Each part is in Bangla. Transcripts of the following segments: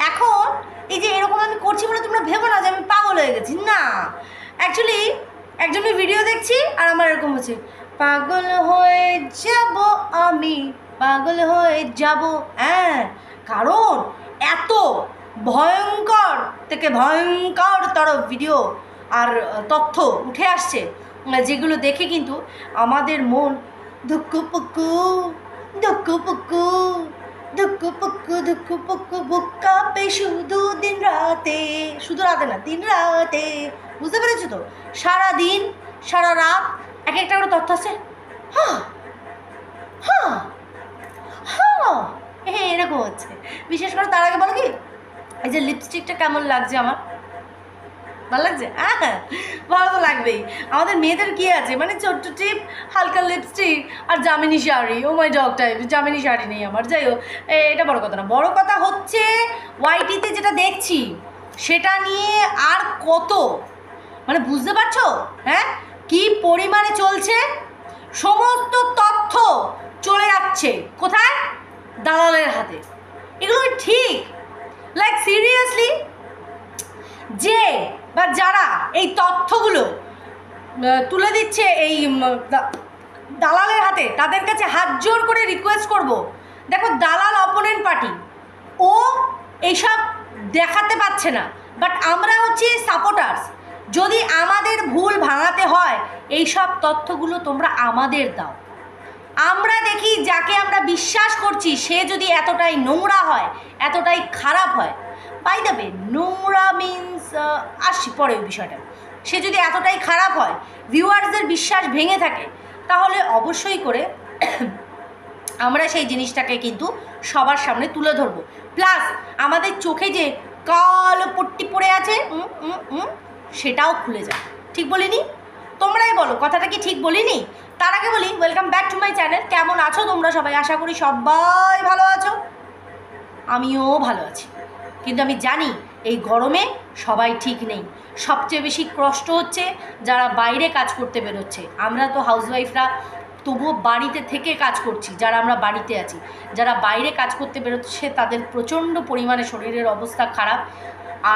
এখন এই যে এরকম আমি করছি বলে তোমরা ভেবো না যে আমি পাগল হয়ে গেছি, না। অ্যাকচুয়ালি একজনের ভিডিও দেখছি আর আমার এরকম হচ্ছে, পাগল হয়ে যাব আমি, পাগল হয়ে যাব। হ্যাঁ, কারণ এত ভয়ঙ্কর থেকে ভয়ঙ্করতর ভিডিও আর তথ্য উঠে আসছে, যেগুলো দেখে কিন্তু আমাদের মন ধুক্কু পুক্কু ধুক্কু পুক্কু ধুক্কু পুক্কু ধুক্কু পুক্কু বুক কাঁপে শুধু দিন রাতে, শুধু রাতে না, দিন রাতে। বুঝতে পেরেছো তো? সারাদিন সারা রাত এক একটা করে তথ্য আছে। হ্যাঁ হ্যাঁ হ্যাঁ, হ্যাঁ, এরকম হচ্ছে। বিশেষ করে তার আগে বলো কি, এই যে লিপস্টিকটা কেমন লাগছে আমার, ভালো লাগছে? হ্যাঁ, ভালো তো লাগবেই। আমাদের মেয়েদের কী আছে, মানে ছোট্ট টিপ, হালকা লিপস্টিক আর জামিনী শাড়ি। ও মাই ডগ টাইপ, জামিনী শাড়ি নেই আমার। যাই হোক, এটা বড় কথা না। বড় কথা হচ্ছে ওয়াইটিতে যেটা দেখছি সেটা নিয়ে আর কত, মানে বুঝতে পারছো? হ্যাঁ, কি পরিমাণে চলছে। সমস্ত তথ্য চলে যাচ্ছে কোথায়? দালালের হাতে। এগুলো ঠিক, লাইক সিরিয়াসলি, যে বা যারা এই তথ্যগুলো তুলে দিচ্ছে এই দালালের হাতে, তাদের কাছে হাত জোর করে রিকোয়েস্ট করব, দেখো দালাল অপোনেন্ট পার্টি, ও এইসব দেখাতে পাচ্ছে না, বাট আমরা হচ্ছি সাপোর্টার্স। যদি আমাদের ভুল ভাঙাতে হয় এইসব তথ্যগুলো তোমরা আমাদের দাও। আমরা দেখি যাকে আমরা বিশ্বাস করছি সে যদি এতটাই নোংরা হয়, এতটাই খারাপ হয়, বাই দ্য ওয়ে নোংরা মিনস, আসছি পরে ওই বিষয়টা, সে যদি এতটাই খারাপ হয়, ভিউয়ার্সদের বিশ্বাস ভেঙে থাকে, তাহলে অবশ্যই করে আমরা সেই জিনিসটাকে কিন্তু সবার সামনে তুলে ধরবো। প্লাস আমাদের চোখে যে কালো পট্টি পড়ে আছে সেটাও খুলে যায়। ঠিক বলিনি? তোমরাই বলো কথাটা কি ঠিক বলিনি? তার আগে বলি, welcome back to my channel. কেমন আছো তোমরা সবাই? আশা করি সবাই ভালো আছো, আমিও ভালো আছি। কিন্তু আমি জানি এই গরমে সবাই ঠিক নেই। সবচেয়ে বেশি কষ্ট হচ্ছে যারা বাইরে কাজ করতে বেরোচ্ছে। আমরা তো হাউসওয়াইফরা তবুও বাড়িতে থেকে কাজ করছি, যারা আমরা বাড়িতে আছি। যারা বাইরে কাজ করতে বেরোচ্ছে তাদের প্রচণ্ড পরিমাণে শরীরের অবস্থা খারাপ।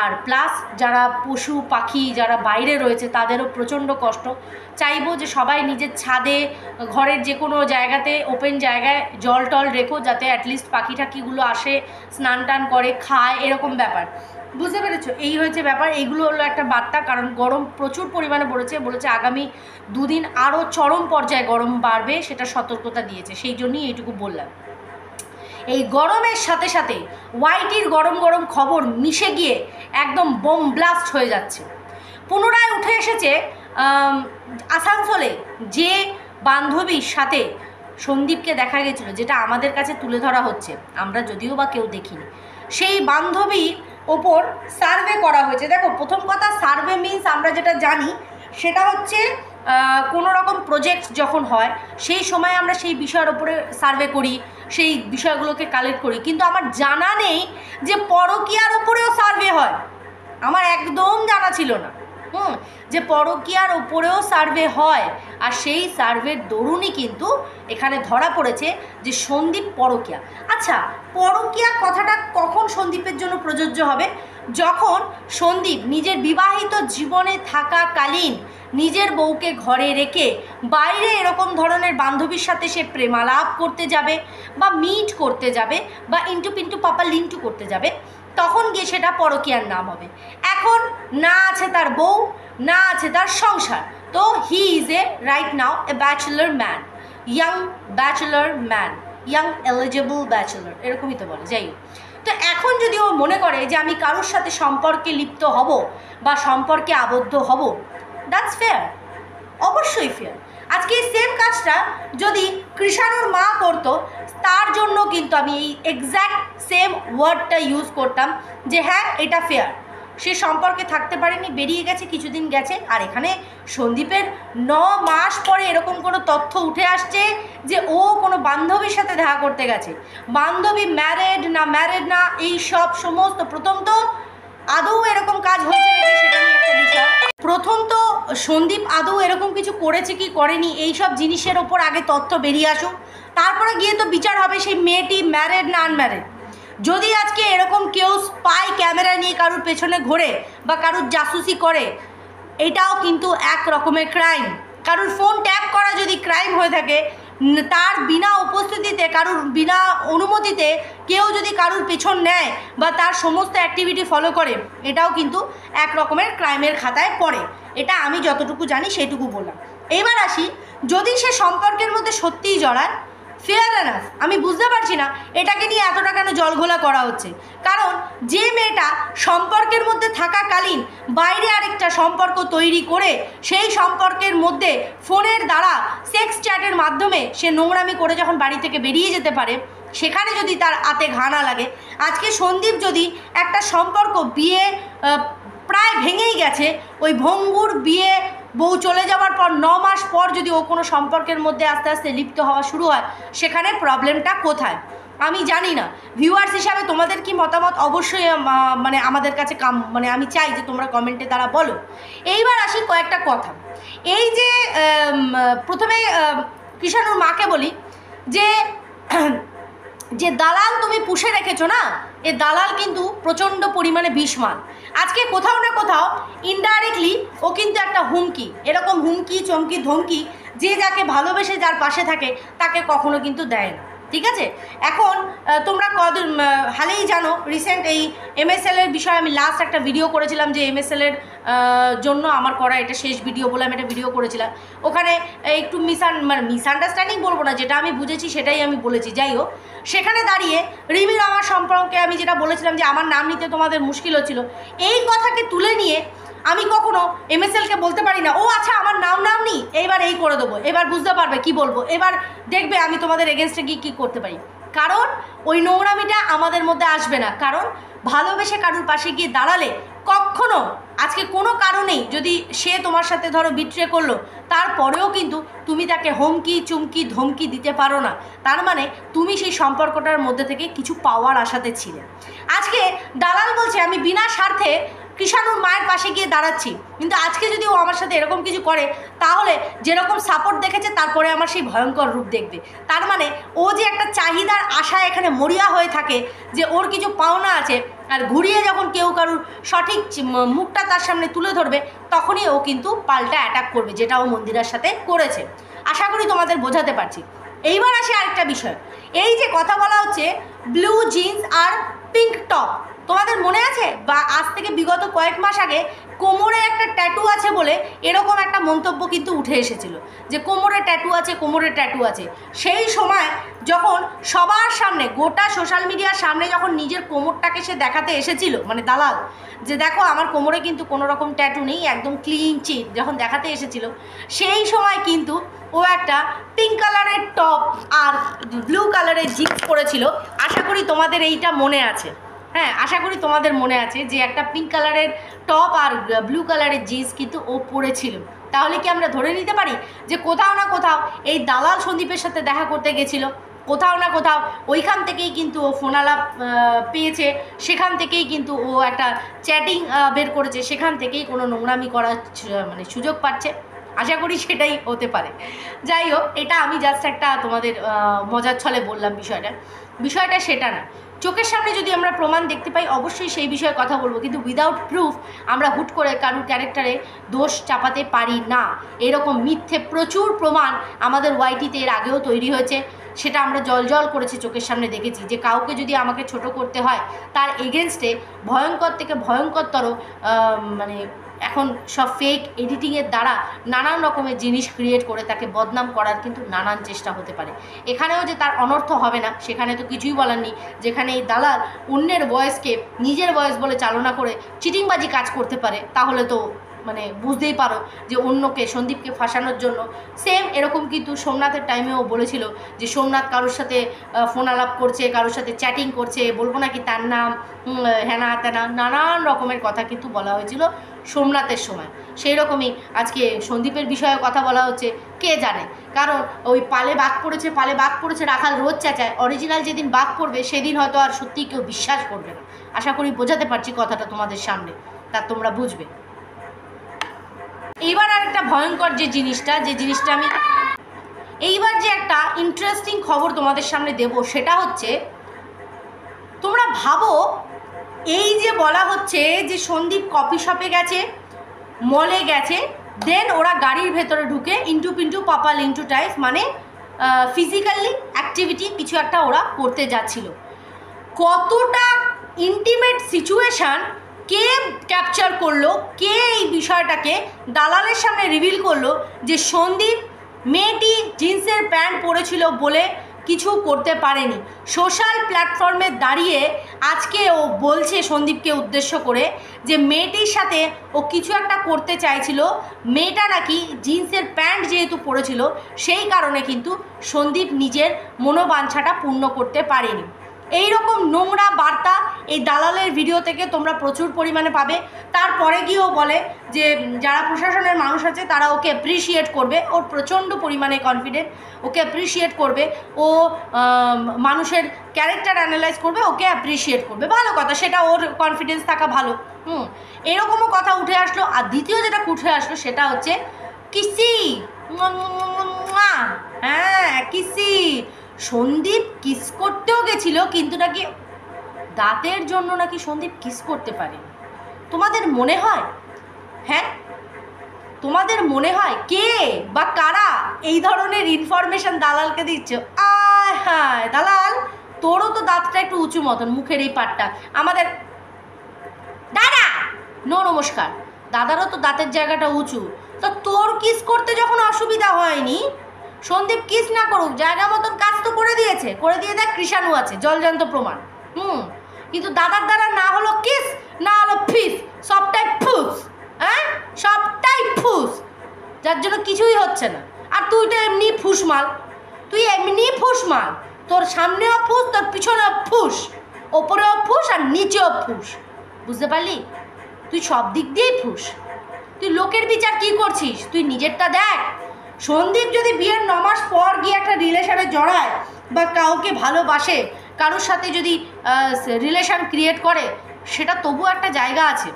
আর প্লাস যারা পশু পাখি যারা বাইরে রয়েছে তাদেরও প্রচণ্ড কষ্ট। চাইবো যে সবাই নিজের ছাদে, ঘরের যে কোনো জায়গাতে, ওপেন জায়গায় জল টল রেখো, যাতে অ্যাটলিস্ট পাখি টাকিগুলো আসে, স্নান টান করে, খায়, এরকম ব্যাপার। বুঝতে পেরেছো? এই হয়েছে ব্যাপার। এইগুলো হলো একটা বার্তা, কারণ গরম প্রচুর পরিমাণে বলেছে আগামী দুদিন আরও চরম পর্যায়ে গরম বাড়বে, সেটা সতর্কতা দিয়েছে। সেই জন্যই এইটুকু বললাম। এই গরমের সাথে সাথে ওয়াইটির গরম গরম খবর মিশে গিয়ে একদম বোম ব্লাস্ট হয়ে যাচ্ছে। পুনরায় উঠে এসেছে আসানসোলে যে বান্ধবীর সাথে সন্দীপকে দেখা গেছিলো, যেটা আমাদের কাছে তুলে ধরা হচ্ছে, আমরা যদিও বা কেউ দেখিনি। সেই বান্ধবীর ওপর সার্ভে করা হয়েছে। দেখো, প্রথম কথা, সার্ভে মিন্স আমরা যেটা জানি সেটা হচ্ছে কোনো রকম প্রজেক্ট যখন হয় সেই সময় আমরা সেই বিষয়ের ওপরে সার্ভে করি, সেই বিষয়গুলোকে কালেক্ট করি। কিন্তু আমার জানা নেই যে পরকীয়ার ওপরেও সার্ভে হয়। আমার একদম জানা ছিল না যে পরকীয়ার ওপরেও সার্ভে হয়। আর সেই সার্ভের দরুনই কিন্তু এখানে ধরা পড়েছে যে সন্দীপ পরকীয়া। আচ্ছা, পরকীয়া কথাটা কখন সন্দীপের জন্য প্রযোজ্য হবে? যখন সন্দীপ নিজের বিবাহিত জীবনে থাকাকালীন নিজের বউকে ঘরে রেখে বাইরে এরকম ধরনের বান্ধবীর সাথে সে প্রেমালাপ করতে যাবে, বা মিট করতে যাবে, বা ইন্টু পিন্টু পাপা লিন্টু করতে যাবে, তখন গিয়ে সেটা পরকীয়ার নাম হবে। এখন না আছে তার বউ, না আছে তার সংসার, তো he is a right now A bachelor man, young bachelor man, young eligible bachelor, এরকমই তো বলে। যাই হোক, তো এখন যদি ও মনে করে যে আমি কারোর সাথে সম্পর্কে লিপ্ত হব বা সম্পর্কে আবদ্ধ হব, দ্যাটস ফেয়ার, অবশ্যই ফেয়ার। আজকে এই সেম কাজটা যদি কৃষাণুর মা করতো, তার জন্য কিন্তু আমি এই এক্স্যাক্ট সেম ওয়ার্ডটা ইউজ করতাম যে হ্যাঁ, এটা ফেয়ার। সে সম্পর্কে থাকতে পারেনি, বেরিয়ে গেছে, কিছুদিন গেছে। আর এখানে সন্দীপের 9 মাস পরে এরকম কোনো তথ্য উঠে আসছে যে ও কোনো বান্ধবীর সাথে দেখা করতে গেছে। বান্ধবী ম্যারেড না এই সব সমস্ত, প্রথম তো আদৌ এরকম কাজ হয়েছে নাকি সেটা নিয়ে একটা বিষয়। প্রথম তো সন্দীপ আদৌ এরকম কিছু করেছে কি করেনি এই সব জিনিসের ওপর আগে তথ্য বেরিয়ে আসুক, তারপরে গিয়ে তো বিচার হবে সেই মেয়েটি ম্যারেড না আনম্যারেড। যদি আজকে এরকম কেউ স্পাই ক্যামেরা নিয়ে কারুর পেছনে ঘোরে বা কারুর জাসুসি করে, এটাও কিন্তু এক রকমের ক্রাইম। কারুর ফোন ট্যাপ করা যদি ক্রাইম হয়ে থাকে, তার বিনা উপস্থিতিতে কারুর বিনা অনুমতিতে কেউ যদি কারুর পেছন নেয় বা তার সমস্ত অ্যাক্টিভিটি ফলো করে, এটাও কিন্তু এক রকমের ক্রাইমের খাতায় পড়ে। এটা আমি যতটুকু জানি সেইটুকু বললাম। এবার আসি, যদি সে সম্পর্কের মধ্যে সত্যিই জড়ায়, ফেয়ার এনাফ। আমি বুঝতে পারছি না এটাকে নিয়ে এতটা কেন জলঘোলা করা হচ্ছে। কারণ যে মেয়েটা সম্পর্কের মধ্যে থাকাকালীন বাইরে আরেকটা সম্পর্ক তৈরি করে সেই সম্পর্কের মধ্যে ফোনের দ্বারা সেক্স চ্যাটের মাধ্যমে সে নোংরামি করে যখন বাড়ি থেকে বেরিয়ে যেতে পারে, সেখানে যদি তার হাতে ঘা না লাগে। আজকে সন্দীপ যদি একটা সম্পর্ক বিয়ে প্রায় ভেঙেই গেছে, ওই ভঙ্গুর বিয়ে বউ চলে যাওয়ার পর 9 মাস পর যদি ও কোনো সম্পর্কের মধ্যে আস্তে আস্তে লিপ্ত হওয়া শুরু হয়, সেখানে প্রবলেমটা কোথায় আমি জানি না। ভিউয়ার্স হিসাবে তোমাদের কি মতামত অবশ্যই মানে আমাদের কাছে মানে আমি চাই যে তোমরা কমেন্টে তারা বলো। এইবার আসি কয়েকটা কথা। এই যে প্রথমে কৃষাণুর মাকে বলি যে যে দালাল তুমি পুষে রেখেছো না, এ দালাল কিন্তু প্রচণ্ড পরিমাণে বিষ-মাল। আজকে কোথাও না কোথাও ইনডাইরেক্টলি ও কিন্তু একটা হুমকি, এরকম হুমকি চমকি ধমকি যে যাকে ভালোবেসে যার পাশে থাকে তাকে কখনো কিন্তু দেয় না, ঠিক আছে। এখন তোমরা হালেই জানো, রিসেন্ট এই MSL-এর বিষয়ে আমি লাস্ট একটা ভিডিও করেছিলাম, যে MSL-এর জন্য আমার করা এটা শেষ ভিডিও বলে আমি একটা ভিডিও করেছিলাম। ওখানে একটু মিসআন্ডারস্ট্যান্ডিং বলবো না, যেটা আমি বুঝেছি সেটাই আমি বলেছি। যাই হোক, সেখানে দাঁড়িয়ে রিমির আমার সম্পর্কে আমি যেটা বলেছিলাম যে আমার নাম নিতে তোমাদের মুশকিল হচ্ছিল, এই কথাকে তুলে নিয়ে আমি কখনো MSL-কে বলতে পারি না ও আচ্ছা আমার নাম নি এইবার এই করে দেবো, এবার বুঝতে পারবে কি বলবো, এবার দেখবে আমি তোমাদের এগেনস্টে গিয়ে কী করতে পারি। কারণ ওই নোংরামিটা আমাদের মধ্যে আসবে না। কারণ ভালোবেসে কারুর পাশে গিয়ে দাঁড়ালে কখনো, আজকে কোনো কারণেই যদি সে তোমার সাথে ধরো বিট্রে করলো, তারপরেও কিন্তু তুমি তাকে হুমকি চুমকি ধমকি দিতে পারো না। তার মানে তুমি সেই সম্পর্কটার মধ্যে থেকে কিছু পাওয়ার আশাতে ছিলে। আজকে দালাল বলছে আমি বিনা স্বার্থে কৃষাণুর মায়ের পাশে গিয়ে দাঁড়াচ্ছি, কিন্তু আজকে যদি ও আমার সাথে এরকম কিছু করে, তাহলে যেরকম সাপোর্ট দেখেছে তারপরে আমার সেই ভয়ঙ্কর রূপ দেখবে। তার মানে ও যে একটা চাহিদার আশায় এখানে মরিয়া হয়ে থাকে যে ওর কিছু পাওনা আছে, আর ঘুরিয়ে যখন কেউ কারুর সঠিক মুখটা তার সামনে তুলে ধরবে, তখনই ও কিন্তু পাল্টা অ্যাটাক করবে, যেটা ও মন্দিরার সাথে করেছে। আশা করি তোমাদের বোঝাতে পারছি। এইবার আসে আরেকটা বিষয়। এই যে কথা বলা হচ্ছে ব্লু জিন্স আর পিঙ্ক টপ, তোমাদের মনে আছে বা আজ থেকে বিগত কয়েক মাস আগে কোমরে একটা ট্যাটু আছে বলে এরকম একটা মন্তব্য কিন্তু উঠে এসেছিল যে কোমরে ট্যাটু আছে, কোমরে ট্যাটু আছে। সেই সময় যখন সবার সামনে, গোটা সোশ্যাল মিডিয়ার সামনে যখন নিজের কোমরটাকে সে দেখাতে এসেছিল, মানে দালাল, যে দেখো আমার কোমরে কিন্তু কোনো রকম ট্যাটু নেই, একদম ক্লিন চিট, যখন দেখাতে এসেছিল, সেই সময় কিন্তু ও একটা পিঙ্ক কালারের টপ আর ব্লু কালারের জিন্স পরেছিল। আশা করি তোমাদের এইটা মনে আছে। হ্যাঁ, আশা করি তোমাদের মনে আছে যে একটা পিঙ্ক কালারের টপ আর ব্লু কালারের জিন্স কিন্তু ও পরেছিল। তাহলে কি আমরা ধরে নিতে পারি যে কোথাও না কোথাও এই দালাল সন্দীপের সাথে দেখা করতে গেছিল, কোথাও না কোথাও ওইখান থেকেই কিন্তু ও ফোন আলাপ পেয়েছে, সেখান থেকেই কিন্তু ও একটা চ্যাটিং বের করেছে, সেখান থেকেই কোনো নোংরামি করার মানে সুযোগ পাচ্ছে। আশা করি সেটাই হতে পারে। যাই হোক, এটা আমি জাস্ট একটা তোমাদের মজার ছলে বললাম বিষয়টা সেটা না। চোখের সামনে যদি আমরা প্রমাণ দেখতে পাই অবশ্যই সেই বিষয়ে কথা বলবো, কিন্তু উইদাউট প্রুফ আমরা হুট করে কারুর ক্যারেক্টারে দোষ চাপাতে পারি না। এরকম মিথ্যে প্রচুর প্রমাণ আমাদের ওয়াইটিতে এর আগেও তৈরি হয়েছে, সেটা আমরা জল করেছি, চোখের সামনে দেখেছি যে কাউকে যদি আমাকে ছোট করতে হয় তার এগেনস্টে ভয়ঙ্কর থেকে ভয়ঙ্করতর মানে এখন সব ফেক এডিটিংয়ের দ্বারা নানান রকমের জিনিস ক্রিয়েট করে তাকে বদনাম করার কিন্তু নানান চেষ্টা হতে পারে। এখানেও যে তার অনর্থ হবে না সেখানে তো কিছুই বলার নেই। যেখানে এই দালাল অন্যের ভয়েসকে নিজের ভয়েস বলে চালনা করে চিটিংবাজি কাজ করতে পারে, তাহলে তো মানে বুঝতেই পারো যে অন্যকে, সন্দীপকে ফাঁসানোর জন্য সেম এরকম কিন্তু সোমনাথের টাইমেও বলেছিল যে সোমনাথ কারোর সাথে ফোন আলাপ করছে, কারোর সাথে চ্যাটিং করছে, বলবো নাকি তার নাম, হ্যানা ত্যানা নানান রকমের কথা কিন্তু বলা হয়েছিল সোমনাথের সময়। সেই রকমই আজকে সন্দীপের বিষয়ে কথা বলা হচ্ছে, কে জানে। কারণ ওই পালে বাঘ পড়েছে রাখাল রোজ চেঁচায়, অরিজিনাল যেদিন বাঘ পড়বে সেদিন হয়তো আর সত্যি কেউ বিশ্বাস করবে না। আশা করি বোঝাতে পারছি কথাটা তোমাদের সামনে, তা তোমরা বুঝবে। এইবার আর একটা ভয়ঙ্কর যে জিনিসটা আমি এইবার যে একটা ইন্টারেস্টিং খবর তোমাদের সামনে দেব, সেটা হচ্ছে তোমরা ভাবো, এই যে বলা হচ্ছে যে সন্দীপ কফি শপে গেছে, মলে গেছে, দেন ওরা গাড়ির ভেতরে ঢুকে ইন্টু পিন্টু পাপা লিন্টু টাইপস, মানে ফিজিক্যালি অ্যাক্টিভিটি কিছু একটা ওরা করতে যাচ্ছিল। কতটা ইন্টিমেট সিচুয়েশান কে ক্যাপচার করলো, কে এই বিষয়টাকে দালালের সামনে রিভিল করলো যে সন্দীপ মেয়েটি জিন্সের প্যান্ট পরেছিল বলে কিছু করতে পারেনি। সোশ্যাল প্ল্যাটফর্মে দাঁড়িয়ে আজকে ও বলছে সন্দীপকে উদ্দেশ্য করে যে মেয়েটির সাথে ও কিছু একটা করতে চাইছিল, মেয়েটা নাকি জিন্সের প্যান্ট যেহেতু পরেছিল সেই কারণে কিন্তু সন্দীপ নিজের মনোবাঞ্ছাটা পূর্ণ করতে পারেনি। এই রকম নোংরা বার্তা এই দালালের ভিডিও থেকে তোমরা প্রচুর পরিমাণে পাবে। তারপরে গিয়েও বলে যে যারা প্রশাসনের মানুষ আছে তারা ওকে অ্যাপ্রিসিয়েট করবে, ওর প্রচণ্ড পরিমাণে কনফিডেন্ট, ওকে অ্যাপ্রিসিয়েট করবে, ও মানুষের ক্যারেক্টার অ্যানালাইজ করবে, ওকে অ্যাপ্রিসিয়েট করবে, ভালো কথা, সেটা ওর কনফিডেন্স থাকা ভালো। এরকমও কথা উঠে আসলো। আর দ্বিতীয় যেটা উঠে আসলো সেটা হচ্ছে কিসি, হ্যাঁ কিসি, সন্দীপ কিস করতেও গেছিল কিন্তু নাকি দাঁতের জন্য নাকি সন্দীপ কিস করতে পারে। তোমাদের মনে হয়, হ্যাঁ তোমাদের মনে হয় কে বা কারা এই ধরনের ইনফরমেশন দালালকে দিচ্ছে? আয় হায় দালাল, তোরও তো দাঁতটা একটু উঁচু মতন, মুখের এই পাটটা আমাদের দাদা নমস্কার, দাদারও তো দাঁতের জায়গাটা উঁচু, তো তোর কিস করতে যখন অসুবিধা হয়নি, সন্দীপ কিস না করুক, জায়গা মতন কাজ তো করে দিয়েছে, করে দিয়ে দেখ কৃষাণু আছে, জলজান্ত প্রমাণ। কিন্তু দাদার দ্বারা না হলো কিস, না হলো ফিস, সবটাই ফুস, হ্যাঁ সবটাই ফুস, যার জন্য কিছুই হচ্ছে না। আর তুই তো এমনি ফুসমাল, তোর সামনেও ফুস, তোর পিছনেও ফুস, ওপরেও ফুস আর নিচেও ফুস, বুঝতে পারলি? তুই সব দিক দিয়েই ফুস। তুই লোকের বিচার কি করছিস? তুই নিজেরটা দেখ। সন্দীপ যদি বিয়ের 9 মাস পর গিয়ে একটা রিলেশনে জড়ায় বা কাউকে ভালোবাসে, কারোর সাথে যদি রিলেশন ক্রিয়েট করে, সেটা তবু একটা জায়গা আছে।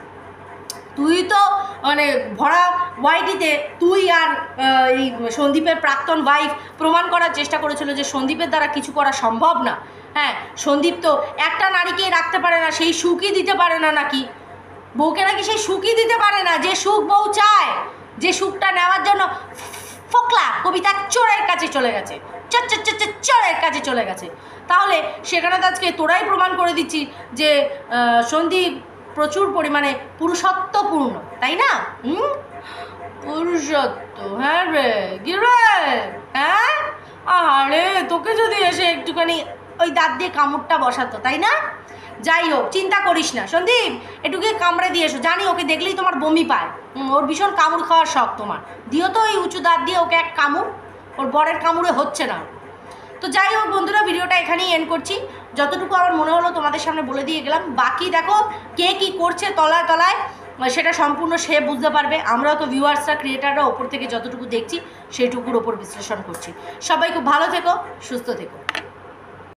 তুই তো মানে ভরা ওয়াইটিতে তুই আর এই সন্দীপের প্রাক্তন ওয়াইফ প্রমাণ করার চেষ্টা করেছিল যে সন্দীপের দ্বারা কিছু করা সম্ভব না। হ্যাঁ, সন্দীপ তো একটা নারীকেই রাখতে পারে না, সেই সুখই দিতে পারে না নাকি, বউকে নাকি সেই সুখই দিতে পারে না যে সুখ বউ চায়, যে সুখটা নেওয়ার জন্য ফোকলা কবিতা চোরের কাছে চলে গেছে, চোরের কাছে চলে গেছে। তাহলে সেখানে তো আজকে তোরাই প্রমাণ করে দিচ্ছি যে সন্দীপ প্রচুর পরিমাণে পুরুষত্বপূর্ণ, তাই না? পুরুষত্ব, হ্যাঁ রে গিরে, হ্যাঁ আরে তোকে যদি এসে একটুখানি ওই দাঁত দিয়ে কামড়টা বসাতো, তাই না? যাই হোক, চিন্তা করিস না সন্দীপ, এটুকু কামড়ে দিয়ে এসো, জানি ওকে দেখলেই তোমার বমি পায়, ওর ভীষণ কামড় খাওয়ার শখ তোমার, দিও তো ওই উঁচু দাঁত দিয়ে ওকে এক কামড়, ওর বরের কামড়ে হচ্ছে না। তো যাই হোক বন্ধুরা, ভিডিওটা এখানেই এন্ড করছি। যতটুকু আমার মনে হলো তোমাদের সামনে বলে দিয়ে গেলাম, বাকি দেখো কে কী করছে তলায় তলায় সেটা সম্পূর্ণ সে বুঝতে পারবে। আমরাও তো ভিউয়ার্সরা, ক্রিয়েটাররা ওপর থেকে যতটুকু দেখছি সেইটুকুর ওপর বিশ্লেষণ করছি। সবাই খুব ভালো থেকো, সুস্থ থেকো।